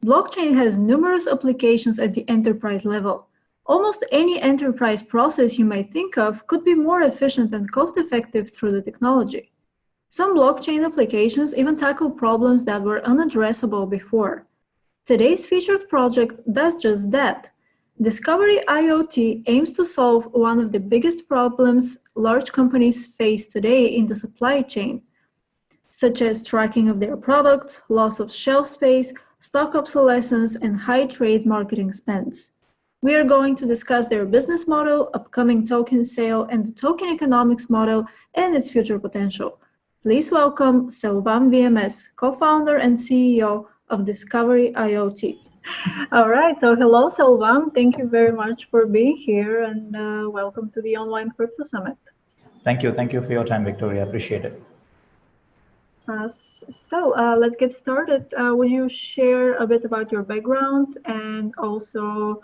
Blockchain has numerous applications at the enterprise level. Almost any enterprise process you might think of could be more efficient and cost-effective through the technology. Some blockchain applications even tackle problems that were unaddressable before. Today's featured project does just that. DiscoveryIoT aims to solve one of the biggest problems large companies face today in the supply chain, such as tracking of their products, loss of shelf space, stock obsolescence, and high trade marketing spends. We are going to discuss their business model, upcoming token sale, and the token economics model and its future potential. Please welcome Selvam VMS, co-founder and CEO of DiscoveryIoT. All right, so hello Selvam, thank you very much for being here and welcome to the Online Crypto Summit. Thank you for your time, Victoria, appreciate it. Let's get started. Will you share a bit about your background and also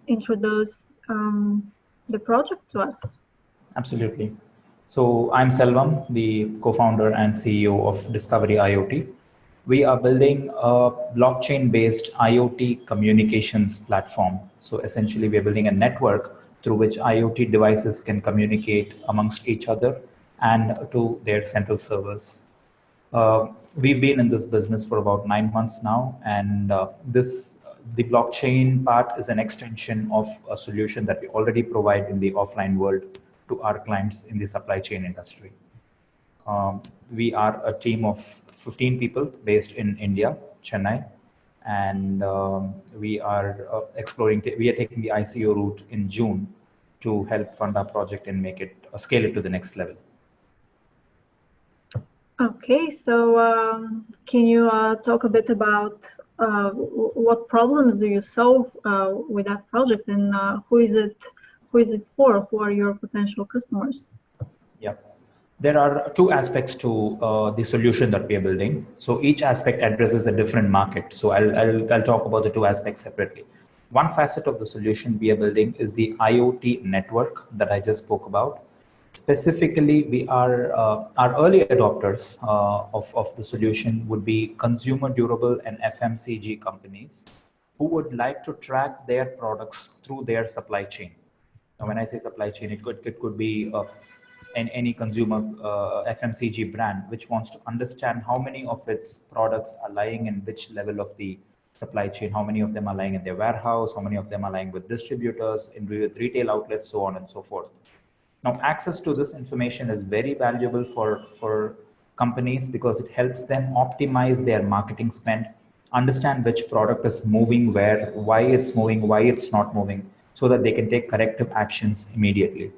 introduce the project to us? Absolutely. So I'm Selvam, the co-founder and CEO of DiscoveryIoT. We are building a blockchain-based IoT communications platform. So essentially, we are building a network through which IoT devices can communicate amongst each other and to their central servers. We've been in this business for about 9 months now, and the blockchain part is an extension of a solution that we already provide in the offline world to our clients in the supply chain industry. We are a team of 15 people based in India, Chennai, and we are taking the ICO route in June to help fund our project and make it scale it to the next level. Okay, so can you talk a bit about what problems do you solve with that project, and who is it for? Who are your potential customers? Yeah, there are two aspects to the solution that we are building. So each aspect addresses a different market. So I'll talk about the two aspects separately. One facet of the solution we are building is the IoT network that I just spoke about. Specifically, we are our early adopters of the solution would be consumer durable and FMCG companies who would like to track their products through their supply chain. Now, when I say supply chain, it could be any consumer FMCG brand which wants to understand how many of its products are lying in which level of the supply chain, how many of them are lying in their warehouse, how many of them are lying with distributors, with retail outlets, so on and so forth. Now, access to this information is very valuable for companies because it helps them optimize their marketing spend, understand which product is moving where, why it's moving, why it's not moving, so that they can take corrective actions immediately.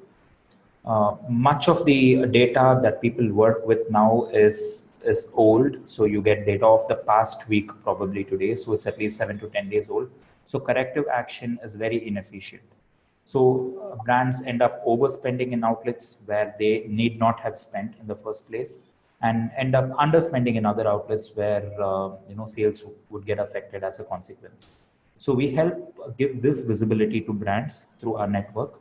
Much of the data that people work with now is old. So you get data of the past week probably today. So it's at least 7 to 10 days old. So corrective action is very inefficient. So brands end up overspending in outlets where they need not have spent in the first place, and end up underspending in other outlets where sales would get affected as a consequence. So we help give this visibility to brands through our network,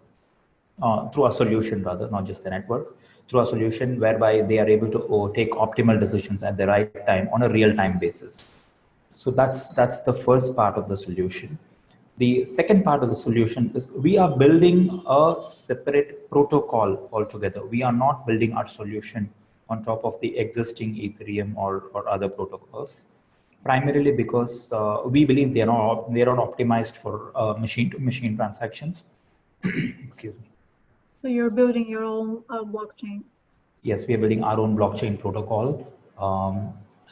through our solution rather, not just the network, through our solution whereby they are able to take optimal decisions at the right time on a real-time basis. So that's the first part of the solution. The second part of the solution is we are building a separate protocol altogether. We are not building our solution on top of the existing Ethereum or other protocols, primarily because we believe they are not optimized for machine-to-machine transactions. Excuse me. So you're building your own blockchain? Yes, we are building our own blockchain protocol.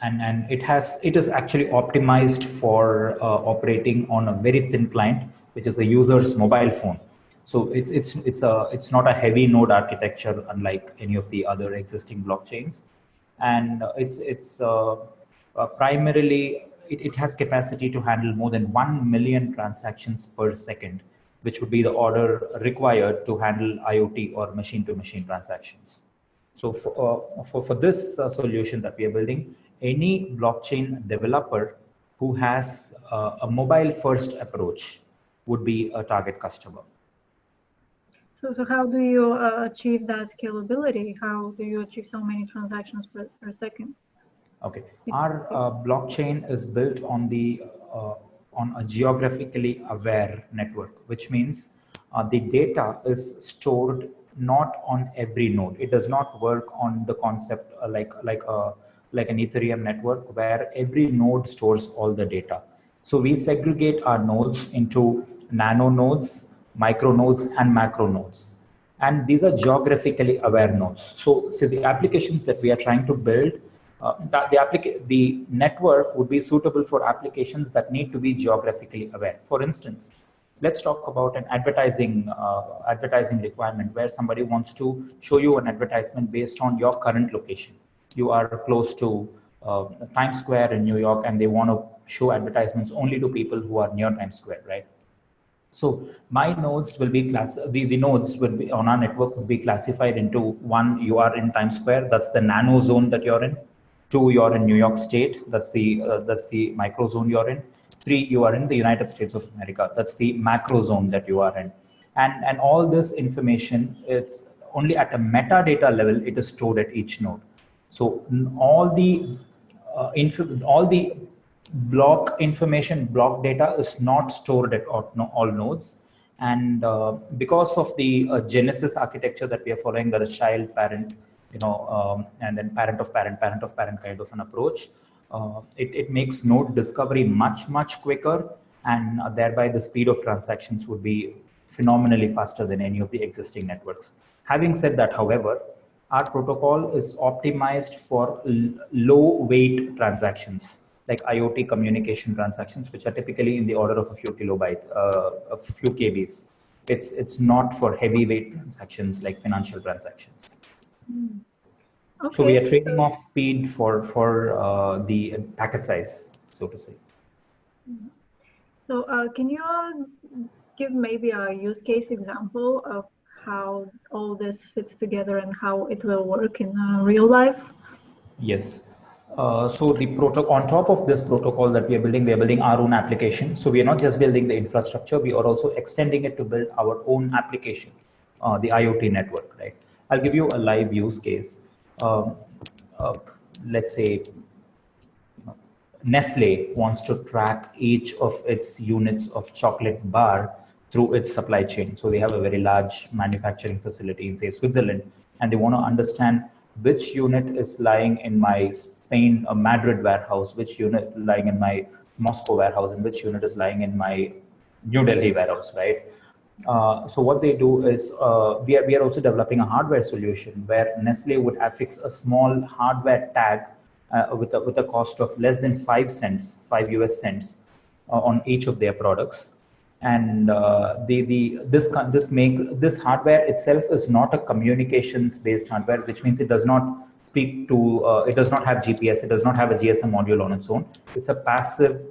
And it is actually optimized for operating on a very thin client, which is a user's mobile phone. So it's not a heavy node architecture unlike any of the other existing blockchains, and it's primarily it has capacity to handle more than 1 million transactions per second, which would be the order required to handle IoT or machine-to-machine transactions. So for this solution that we are building, any blockchain developer who has a mobile-first approach would be a target customer. So how do you achieve that scalability? How do you achieve so many transactions per second? Okay, our blockchain is built on the on a geographically aware network, which means the data is stored not on every node. It does not work on the concept like an Ethereum network where every node stores all the data. So we segregate our nodes into nano nodes, micro nodes, and macro nodes. And these are geographically aware nodes. So the applications that we are trying to build, the network would be suitable for applications that need to be geographically aware. For instance, let's talk about an advertising requirement where somebody wants to show you an advertisement based on your current location. You are close to Times Square in New York, and they want to show advertisements only to people who are near Times Square, right? So my nodes will be the nodes will be on our network will be classified into: one, you are in Times Square, that's the nano zone that you're in; two, you're in New York State, that's the micro zone you're in; three, you are in the United States of America, that's the macro zone that you are in. And all this information, it's only at a metadata level, it is stored at each node. So all the block data is not stored at all nodes. And because of the Genesis architecture that we are following, there is child, parent, and then parent of parent kind of an approach. It makes node discovery much quicker, and thereby the speed of transactions would be phenomenally faster than any of the existing networks. Having said that, however, our protocol is optimized for low weight transactions, like IoT communication transactions, which are typically in the order of a few kilobytes, a few KBs. It's not for heavyweight transactions like financial transactions. Okay, so we are trading off speed for the packet size, so to say. So can you give maybe a use case example of how all this fits together and how it will work in real life? Yes. So the protocol, on top of this protocol that we are building our own application. So we are not just building the infrastructure, we are also extending it to build our own application, the IoT network, right? I'll give you a live use case. Let's say Nestle wants to track each of its units of chocolate bar through its supply chain. So they have a very large manufacturing facility in, say, Switzerland, and they want to understand which unit is lying in my Spain, Madrid warehouse, which unit lying in my Moscow warehouse, and which unit is lying in my New Delhi warehouse, right? So what they do is we are also developing a hardware solution where Nestle would affix a small hardware tag with a cost of less than 5 cents, 5 US cents on each of their products. And this hardware itself is not a communications based hardware, which means it does not speak to, it does not have GPS, it does not have a GSM module on its own. It's a passive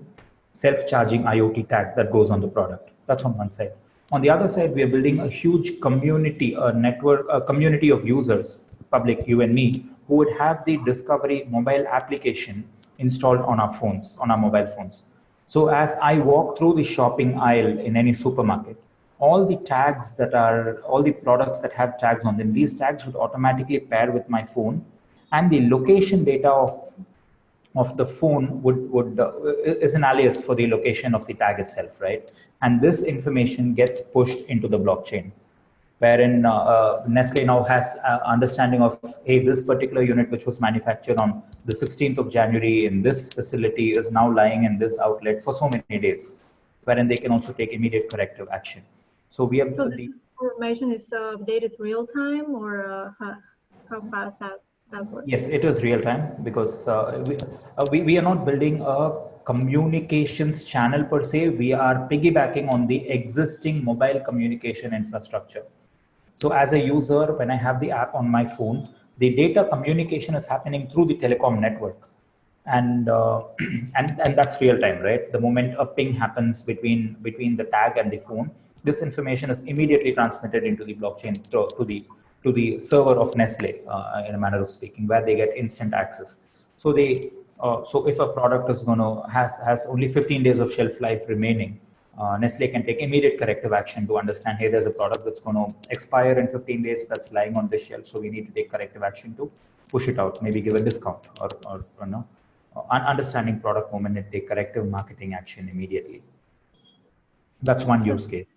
self-charging IoT tag that goes on the product. That's on one side. On the other side, we are building a huge community, a network, a community of users, public, you and me, who would have the Discovery mobile application installed on our phones, on our mobile phones. So as I walk through the shopping aisle in any supermarket, all the products that have tags on them, these tags would automatically pair with my phone, and the location data of the phone is an alias for the location of the tag itself, right? And this information gets pushed into the blockchain, wherein Nestle now has understanding of, hey, this particular unit which was manufactured on the 16th of January in this facility is now lying in this outlet for so many days, wherein they can also take immediate corrective action. So we have this information is updated real time, or how fast has that worked? Yes, it is real time, because we are not building a communications channel per se. We are piggybacking on the existing mobile communication infrastructure. So as a user, when I have the app on my phone, the data communication is happening through the telecom network. And and that's real time, right? The moment a ping happens between the tag and the phone, this information is immediately transmitted into the blockchain to the server of Nestle, in a manner of speaking, where they get instant access. So so if a product is has only 15 days of shelf life remaining, Nestle can take immediate corrective action to understand, hey, there's a product that's going to expire in 15 days that's lying on this shelf, so we need to take corrective action to push it out, maybe give a discount or no. understanding product moment and take corrective marketing action immediately. That's one use case.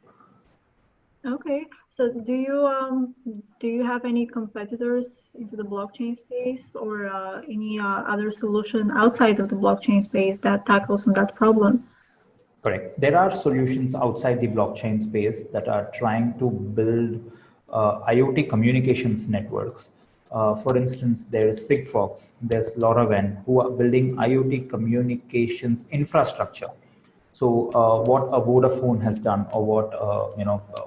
Okay, so do you have any competitors into the blockchain space, or any other solution outside of the blockchain space that tackles on that problem? Correct. There are solutions outside the blockchain space that are trying to build IoT communications networks. For instance, there's Sigfox, there's LoRaWAN, who are building IoT communications infrastructure. So what a Vodafone has done, or what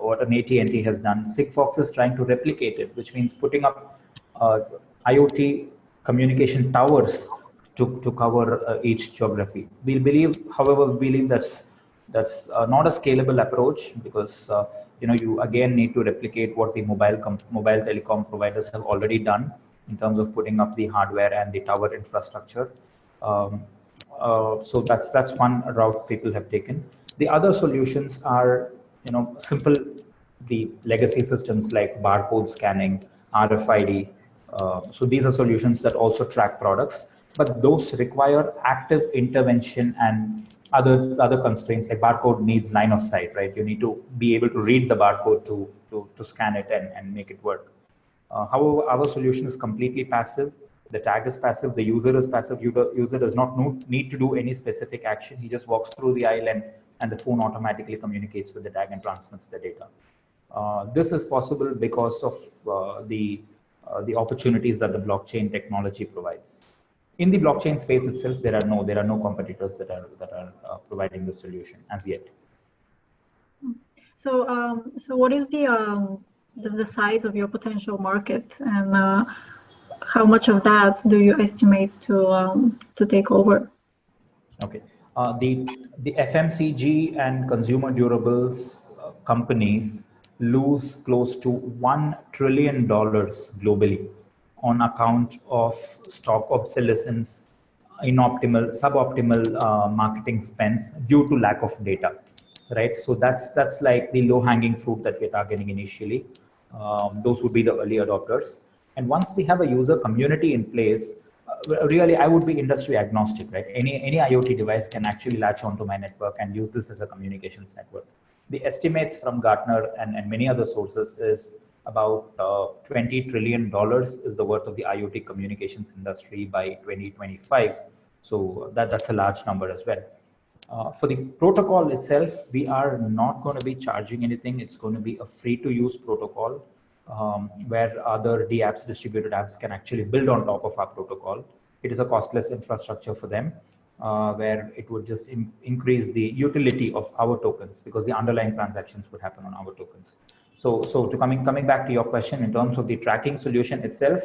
what an AT&T has done, Sigfox is trying to replicate it, which means putting up IoT communication towers to cover each geography. However, we believe that's not a scalable approach, because you again need to replicate what the mobile telecom providers have already done in terms of putting up the hardware and the tower infrastructure. So that's one route people have taken. The other solutions are simple, the legacy systems like barcode scanning, RFID. So these are solutions that also track products, but those require active intervention and other constraints. Like barcode needs line of sight, right? You need to be able to read the barcode to scan it and make it work. However, our solution is completely passive. The tag is passive, the user is passive. User does not need to do any specific action. He just walks through the aisle, and the phone automatically communicates with the tag and transmits the data. This is possible because of the opportunities that the blockchain technology provides. In the blockchain space itself, there are no competitors that are providing the solution as yet. So what is the size of your potential market, and how much of that do you estimate to take over? Okay, the FMCG and consumer durables companies lose close to $1 trillion globally on account of stock obsolescence, suboptimal marketing spends due to lack of data, right? So that's like the low-hanging fruit that we're targeting initially. Those would be the early adopters. And once we have a user community in place, really, I would be industry agnostic, right? Any IoT device can actually latch onto my network and use this as a communications network. The estimates from Gartner and many other sources is about $20 trillion is the worth of the IoT communications industry by 2025. So that's a large number as well. For the protocol itself, we are not going to be charging anything. It's going to be a free-to-use protocol, where other DApps, distributed apps, can actually build on top of our protocol. It is a costless infrastructure for them, where it would just increase the utility of our tokens, because the underlying transactions would happen on our tokens. So coming back to your question, in terms of the tracking solution itself,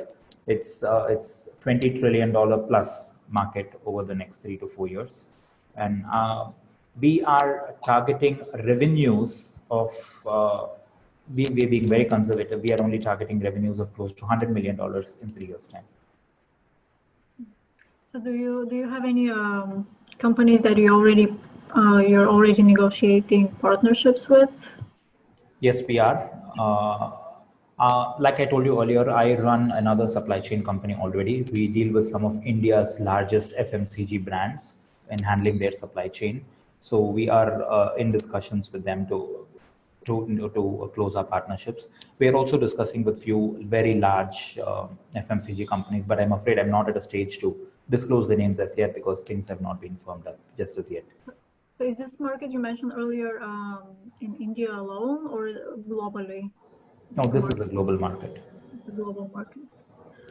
it's $20 trillion plus market over the next 3 to 4 years. And we are targeting revenues of, we're being very conservative. We are only targeting revenues of close to $100 million in 3 years' time. So do you have any companies that you're already negotiating partnerships with? Yes, we are. Like I told you earlier, I run another supply chain company already. We deal with some of India's largest FMCG brands in handling their supply chain. So we are in discussions with them to close our partnerships. We are also discussing with few very large FMCG companies, but I'm afraid I'm not at a stage to disclose the names as yet, because things have not been firmed up just as yet. So is this market you mentioned earlier in India alone, or globally? No, this is a global market. It's a global market.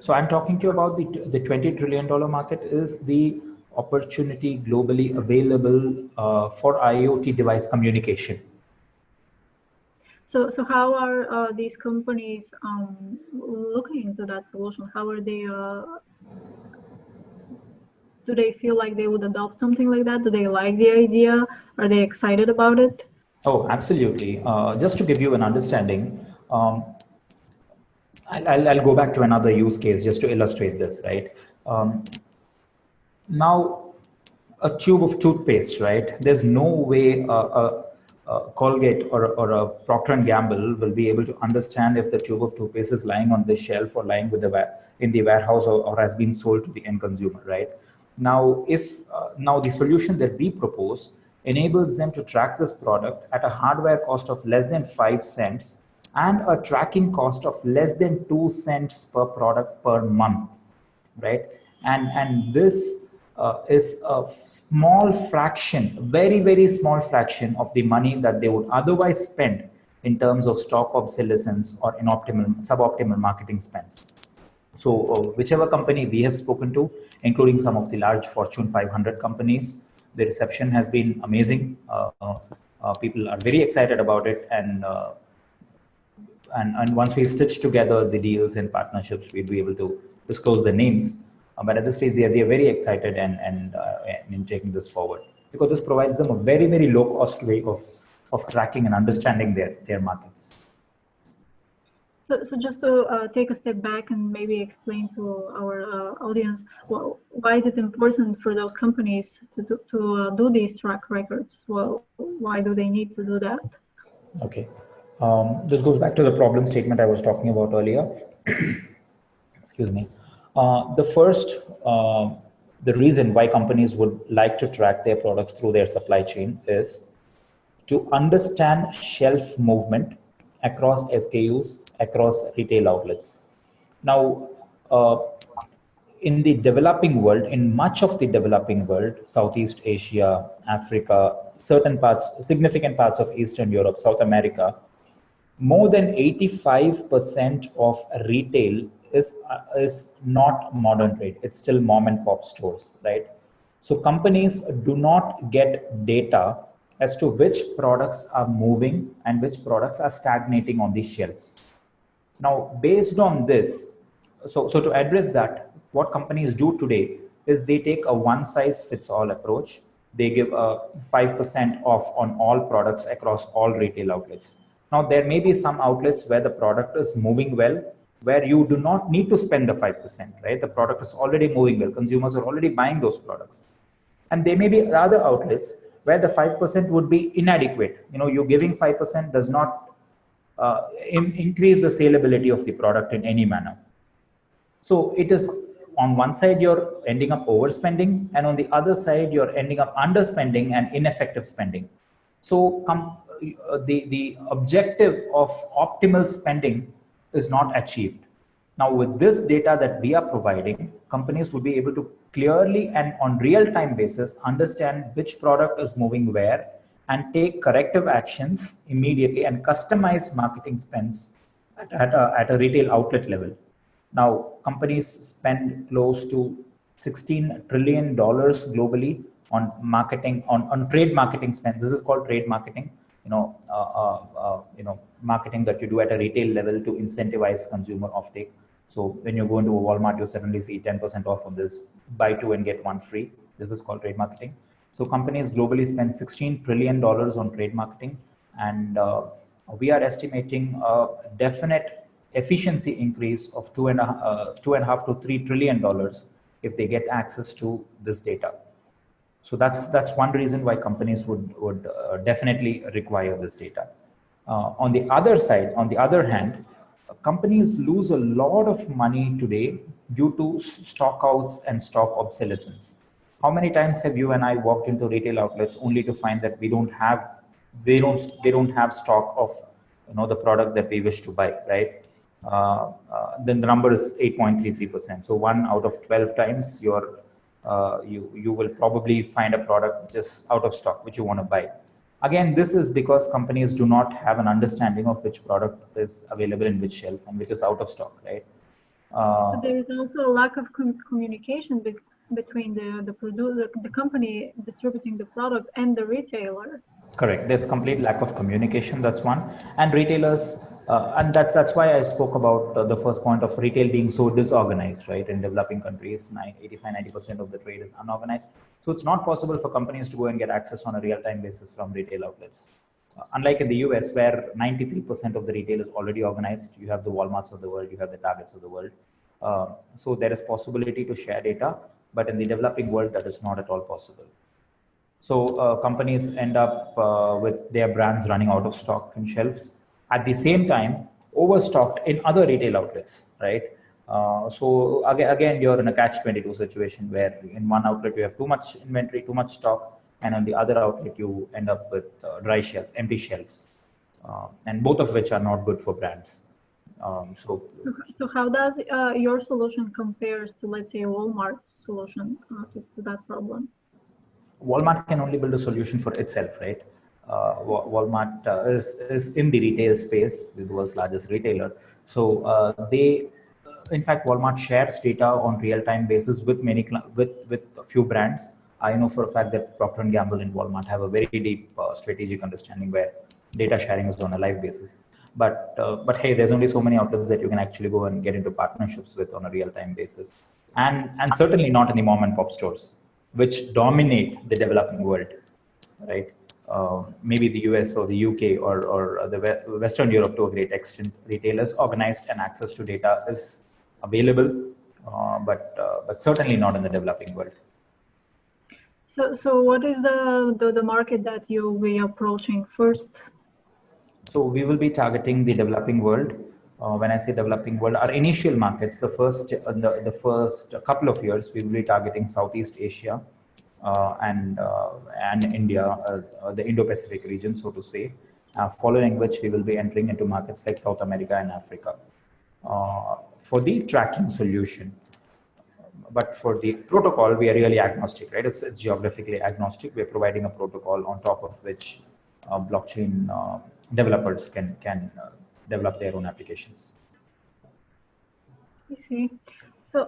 So I'm talking to you about the $20 trillion market is the opportunity globally available for IoT device communication. So how are these companies looking into that solution? How are they? Do they feel like they would adopt something like that? Do they like the idea? Are they excited about it? Oh, absolutely. Just to give you an understanding, I'll go back to another use case just to illustrate this, right? Now, a tube of toothpaste, right? There's no way a Colgate or a Procter & Gamble will be able to understand if the tube of toothpaste is lying on the shelf or lying in the warehouse, or has been sold to the end consumer, right? Now, now the solution that we propose enables them to track this product at a hardware cost of less than 5 cents and a tracking cost of less than 2 cents per product per month, right? And this is a small fraction, very small fraction of the money that they would otherwise spend in terms of stock obsolescence or suboptimal marketing spends. So whichever company we have spoken to, including some of the large Fortune 500 companies, the reception has been amazing. People are very excited about it, and once we stitch together the deals and partnerships, we'll be able to disclose the names. But at this stage, they are very excited and in taking this forward, because this provides them a very low cost way of tracking and understanding their markets. So just to take a step back and maybe explain to our audience, well, why is it important for those companies to do these track records? Well, why do they need to do that? Okay. This goes back to the problem statement I was talking about earlier. Excuse me. The reason why companies would like to track their products through their supply chain is to understand shelf movement across SKUs, across retail outlets. Now, in the developing world, in much of the developing world, Southeast Asia, Africa, significant parts of Eastern Europe, South America, more than 85% of retail is not modern trade. It's still mom and pop stores, right? So companies do not get data as to which products are moving and which products are stagnating on the shelves. Now, based on this, so to address that, what companies do today is they take a one-size-fits-all approach. They give a 5% off on all products across all retail outlets. Now, there may be some outlets where the product is moving well, where you do not need to spend the 5%, right? The product is already moving well. Consumers are already buying those products. And there may be other outlets where the 5% would be inadequate. You know, you're giving 5% does not increase the saleability of the product in any manner. So it is, on one side, you're ending up overspending, and on the other side, you're ending up underspending and ineffective spending. So the objective of optimal spending is not achieved. Now, with this data that we are providing, companies will be able to clearly and on real-time basis understand which product is moving where and take corrective actions immediately and customize marketing spends at a retail outlet level. Now, companies spend close to $16 trillion globally on marketing, on trade marketing spend. This is called trade marketing. Marketing that you do at a retail level to incentivize consumer offtake. So when you go into a Walmart, you suddenly see 10% off on this, buy two and get one free. This is called trade marketing. So companies globally spend $16 trillion on trade marketing, and we are estimating a definite efficiency increase of $2.5 to $3 trillion if they get access to this data. So that's one reason why companies would definitely require this data. On the other side, on the other hand, companies lose a lot of money today due to stockouts and stock obsolescence. How many times have you and I walked into retail outlets only to find that they don't have stock of the product that we wish to buy, right? Then the number is 8.33%. So 1 out of 12 times you will probably find a product just out of stock which you want to buy. Again, this is because companies do not have an understanding of which product is available in which shelf and which is out of stock, right? But there is also a lack of communication between the company distributing the product and the retailer. Correct. There's complete lack of communication. That's one. And retailers, and that's why I spoke about the first point of retail being so disorganized, right? In developing countries, 85-90% of the trade is unorganized. So it's not possible for companies to go and get access on a real-time basis from retail outlets. Unlike in the US, where 93% of the retail is already organized, you have the Walmarts of the world, you have the Targets of the world. So there is possibility to share data, but in the developing world, that is not at all possible. So companies end up with their brands running out of stock in shelves. At the same time, overstocked in other retail outlets, right? So again, you're in a catch-22 situation where in one outlet you have too much inventory, too much stock, and on the other outlet you end up with dry shelves, empty shelves, and both of which are not good for brands. So how does your solution compares to, let's say, Walmart's solution to that problem? Walmart can only build a solution for itself, right? Walmart is in the retail space, the world's largest retailer. So in fact, Walmart shares data on real-time basis with with a few brands. I know for a fact that Procter and Gamble and Walmart have a very deep strategic understanding where data sharing is on a live basis. But hey, there's only so many outlets that you can actually go and get into partnerships with on a real-time basis, and certainly not in the mom and pop stores, which dominate the developing world, right? Maybe the US or the UK or the Western Europe to a great extent, retailers organized and access to data is available, but certainly not in the developing world. So what is the market that you'll be approaching first? So we will be targeting the developing world. When I say developing world, our initial markets, the first couple of years, we will be targeting Southeast Asia and India, the Indo-Pacific region, so to say. Following which we will be entering into markets like South America and Africa for the tracking solution. But for the protocol, we are really agnostic, right? It's geographically agnostic. We're providing a protocol on top of which blockchain developers can develop their own applications. I see. So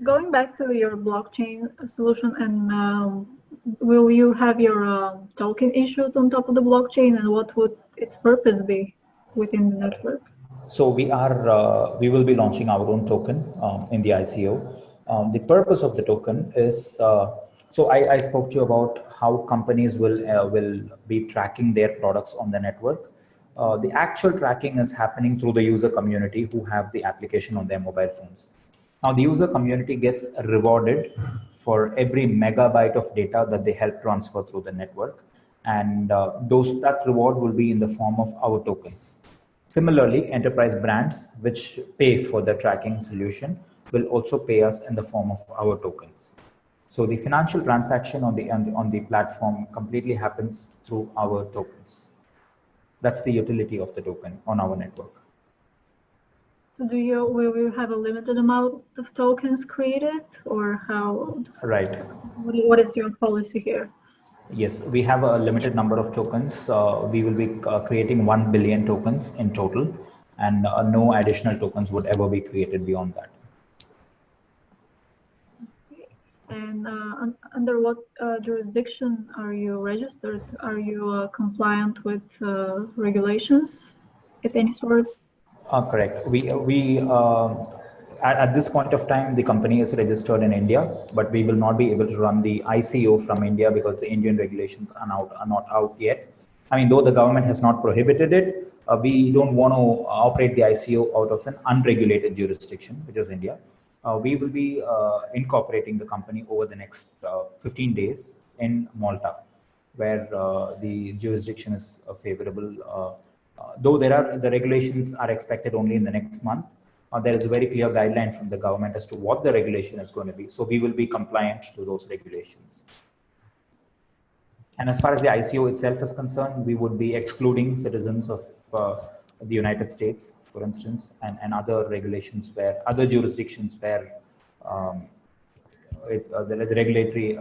going back to your blockchain solution, and will you have your token issued on top of the blockchain, and what would its purpose be within the network? So we will be launching our own token in the ICO. The purpose of the token is, so I spoke to you about how companies will be tracking their products on the network. The actual tracking is happening through the user community who have the application on their mobile phones. Now the user community gets rewarded for every megabyte of data that they help transfer through the network, and that reward will be in the form of our tokens. Similarly, enterprise brands which pay for the tracking solution will also pay us in the form of our tokens. So the financial transaction on the platform completely happens through our tokens. That's the utility of the token on our network. So will you have a limited amount of tokens created, or how? Right. What is your policy here? Yes, we have a limited number of tokens. We will be creating 1 billion tokens in total, and no additional tokens would ever be created beyond that. Okay. And under what jurisdiction are you registered? Are you compliant with regulations at any sort? Correct. At this point of time, the company is registered in India, but we will not be able to run the ICO from India because the Indian regulations are not out yet. I mean, though the government has not prohibited it, we don't want to operate the ICO out of an unregulated jurisdiction, which is India. We will be incorporating the company over the next 15 days in Malta, where the jurisdiction is favorable. Though the regulations are expected only in the next month, there is a very clear guideline from the government as to what the regulation is going to be. So we will be compliant to those regulations. And as far as the ICO itself is concerned, we would be excluding citizens of the United States, for instance, and other regulations where, other jurisdictions where the regulatory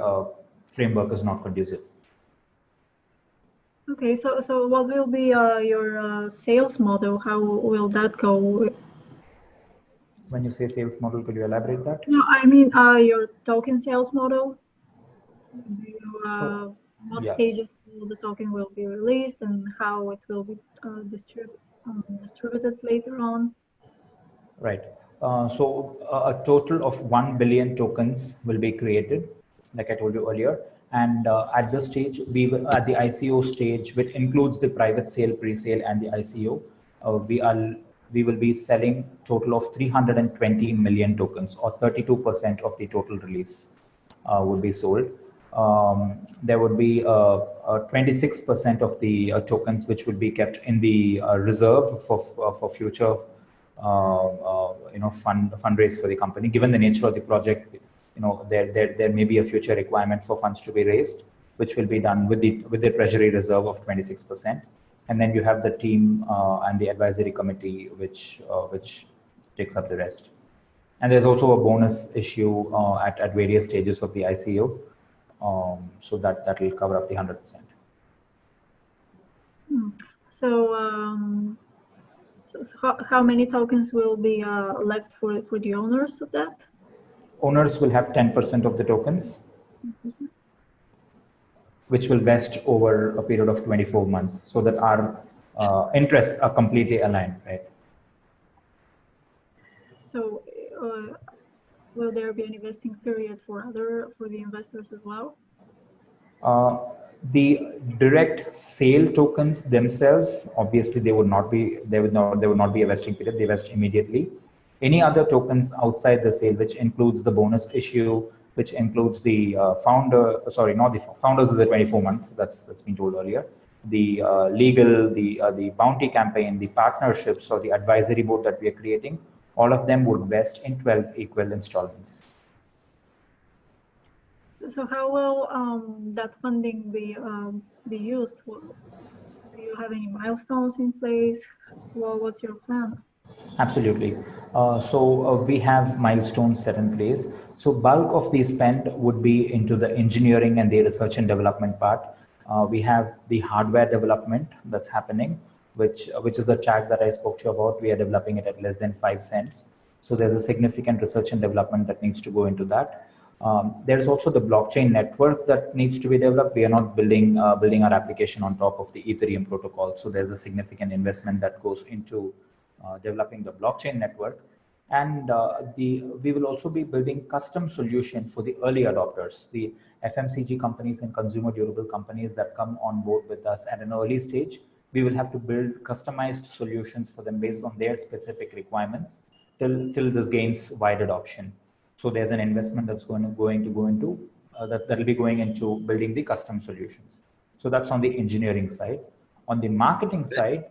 framework is not conducive. Okay, so what will be your sales model? How will that go? When you say sales model, could you elaborate that? No, I mean your token sales model. What stages the token will be released and how it will be distributed later on? Right. So a total of 1 billion tokens will be created, like I told you earlier. And at this stage, at the ICO stage, which includes the private sale, pre-sale, and the ICO, we will be selling total of 320 million tokens, or 32% of the total release would be sold. There would be 26% of the tokens which would be kept in the reserve for future fundraise for the company. Given the nature of the project, there may be a future requirement for funds to be raised, which will be done with the treasury reserve of 26%. And then you have the team and the advisory committee, which takes up the rest. And there's also a bonus issue at various stages of the ICO, so that will cover up the 100%. So, how many tokens will be left for the owners of that? Owners will have 10% of the tokens, 10%. which will vest over a period of 24 months, so that our interests are completely aligned, right? So, will there be any vesting period for the investors as well? The direct sale tokens themselves, obviously, they would not be a vesting period. They vest immediately. Any other tokens outside the sale, which includes the bonus issue, which includes the not the founders is a 24-month. That's been told earlier. The legal, the bounty campaign, the partnerships, or the advisory board that we are creating, all of them would vest in 12 equal installments. So how will that funding be used? Do you have any milestones in place? Well, what's your plan? Absolutely. We have milestones set in place. So bulk of the spend would be into the engineering and the research and development part. We have the hardware development that's happening, which is the track that I spoke to you about. We are developing it at less than 5 cents. So there's a significant research and development that needs to go into that. There's also the blockchain network that needs to be developed. We are not building our application on top of the Ethereum protocol. So there's a significant investment that goes into developing the blockchain network. And we will also be building custom solutions for the early adopters, the FMCG companies and consumer durable companies that come on board with us at an early stage. We will have to build customized solutions for them based on their specific requirements till this gains wide adoption. So there's an investment that's going to go into that will be going into building the custom solutions. So that's on the engineering side. On the marketing side,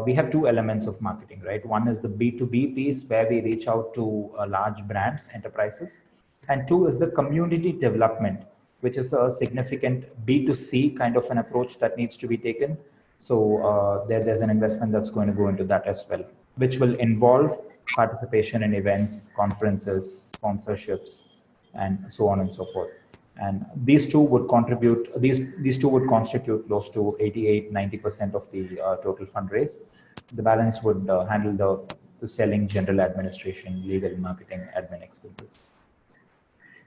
we have two elements of marketing, right? One is the B2B piece where we reach out to large brands, enterprises. And two is the community development, which is a significant B2C kind of an approach that needs to be taken. So there's an investment that's going to go into that as well, which will involve participation in events, conferences, sponsorships, and so on and so forth. And these two would contribute, these two would constitute close to 88-90% of the total fundraise. The balance would handle the selling, general administration, legal, marketing, admin expenses.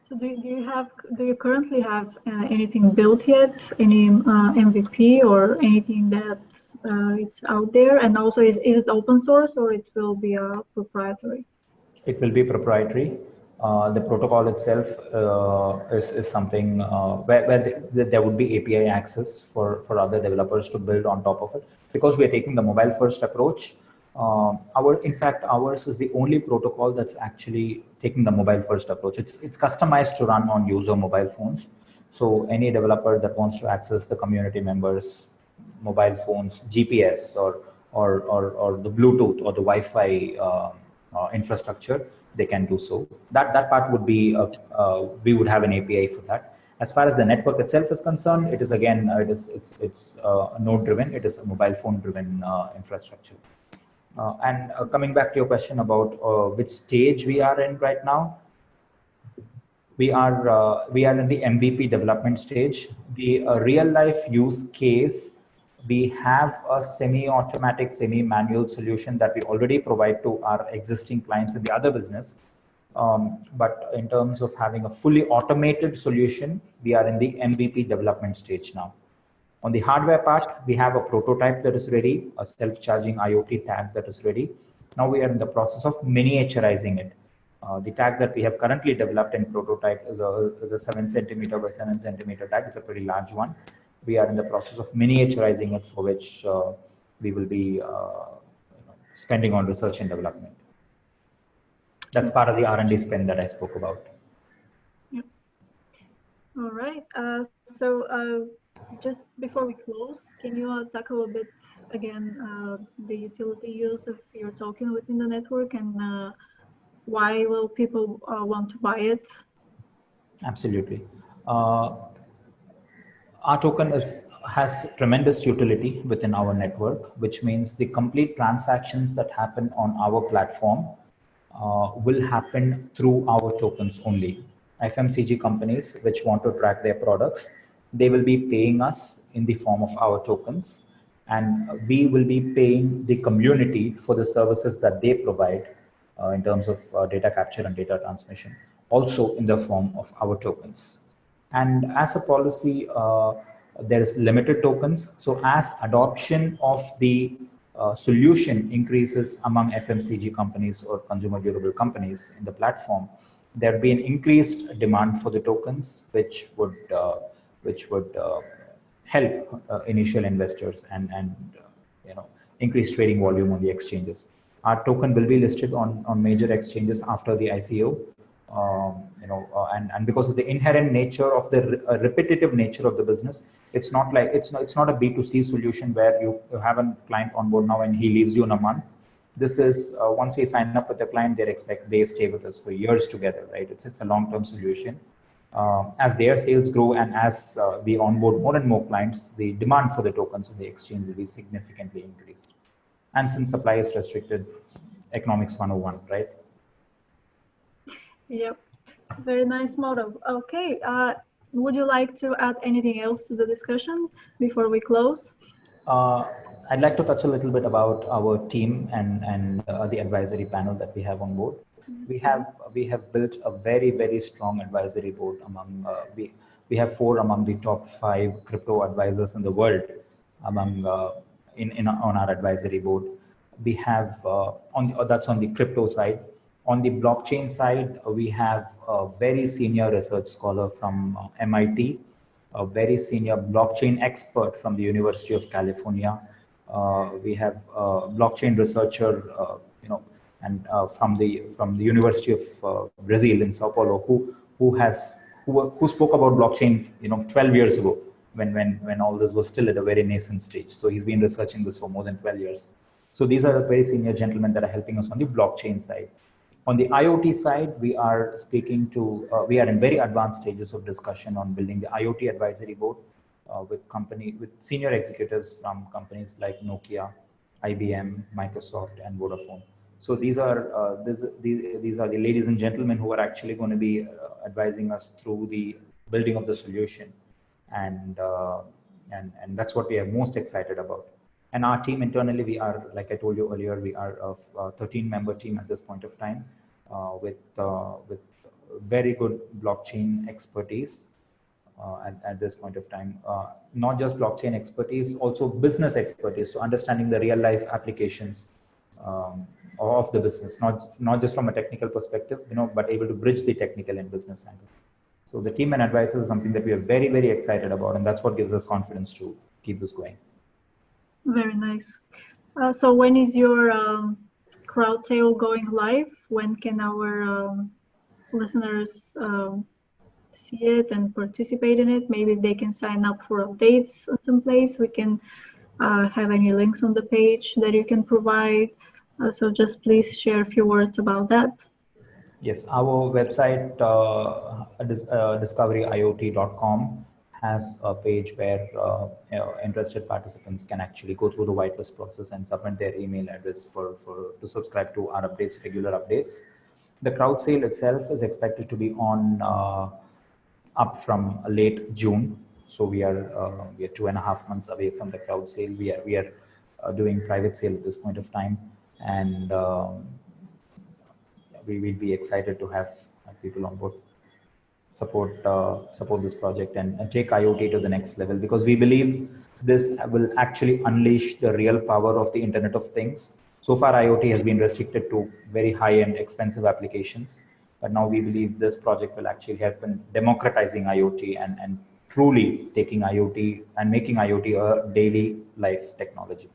So do you currently have anything built yet? Any MVP or anything that it's out there? And also, is it open source or it will be proprietary? It will be proprietary. The protocol itself is something where there would be API access for other developers to build on top of it. Because we are taking the mobile first approach, in fact, ours is the only protocol that's actually taking the mobile first approach. It's customized to run on user mobile phones. So any developer that wants to access the community members' mobile phones, GPS or the Bluetooth or the Wi-Fi infrastructure, they can do so. That part would be we would have an API for that. As far as the network itself is concerned, it is again it's node driven. It is a mobile phone driven infrastructure. And coming back to your question about which stage we are in right now, we are in the MVP development stage. The real life use case, we have a semi-automatic, semi-manual solution that we already provide to our existing clients in the other business. But in terms of having a fully automated solution, we are in the MVP development stage now. On the hardware part, we have a prototype that is ready, a self-charging IoT tag that is ready. Now we are in the process of miniaturizing it. The tag that we have currently developed in prototype is a 7 centimeter by 7 centimeter tag. It's a pretty large one. We are in the process of miniaturizing it, for which we will be spending on research and development. That's part of the R&D spend that I spoke about. Yep. All right. So just before we close, can you tackle a bit again, the utility use of your token within the network, and why will people want to buy it? Absolutely. Our token has tremendous utility within our network, which means the complete transactions that happen on our platform will happen through our tokens only. FMCG companies which want to track their products, they will be paying us in the form of our tokens, and we will be paying the community for the services that they provide in terms of data capture and data transmission, also in the form of our tokens. And as a policy, there is limited tokens. So as adoption of the solution increases among FMCG companies or consumer durable companies in the platform, there will be an increased demand for the tokens, which would help initial investors and increase trading volume on the exchanges. Our token will be listed on major exchanges after the ICO. And because of the inherent nature of the repetitive nature of the business, it's not a B2C solution where you have a client on board now and he leaves you in a month. This is once we sign up with the client, they stay with us for years together, right? It's a long-term solution. As their sales grow and as we onboard more and more clients, the demand for the tokens on the exchange will be significantly increased. And since supply is restricted, economics 101, right? Yep, very nice model. Okay, would you like to add anything else to the discussion before we close? I'd like to touch a little bit about our team and the advisory panel that we have on board. We have built a very strong advisory board among we have 4 among the top 5 crypto advisors in the world among on our advisory board. We have that's on the crypto side. On the blockchain side, we have a very senior research scholar from MIT, a very senior blockchain expert from the University of California. We have a blockchain researcher, and from the University of Brazil in Sao Paulo, who spoke about blockchain, 12 years ago, when all this was still at a very nascent stage. So he's been researching this for more than 12 years. So these are the very senior gentlemen that are helping us on the blockchain side. On the IoT side, we are we are in very advanced stages of discussion on building the IoT advisory board with senior executives from companies like Nokia, IBM, Microsoft, and Vodafone. So these are the ladies and gentlemen who are actually going to be advising us through the building of the solution, and that's what we are most excited about. And our team internally, we are, like I told you earlier, we are a 13-member team at this point of time with very good blockchain expertise at this point of time. Not just blockchain expertise, also business expertise, so understanding the real-life applications of the business, not just from a technical perspective, but able to bridge the technical and business angle. So the team and advisors is something that we are very excited about, and that's what gives us confidence to keep this going. Very nice. So when is your crowd sale going live? When can our listeners see it and participate in it? Maybe they can sign up for updates at some place. We can have any links on the page that you can provide. So just please share a few words about that. Yes, our website, DiscoveryIoT.com, has a page where interested participants can actually go through the whitelist process and submit their email address to subscribe to our regular updates. The crowd sale itself is expected to be up from late June. So we are 2.5 months away from the crowd sale. We are doing private sale at this point of time, and we will be excited to have people on board support this project and take IoT to the next level, because we believe this will actually unleash the real power of the Internet of Things. So far, IoT has been restricted to very high-end, expensive applications, but now we believe this project will actually help in democratizing IoT and truly taking IoT and making IoT a daily life technology.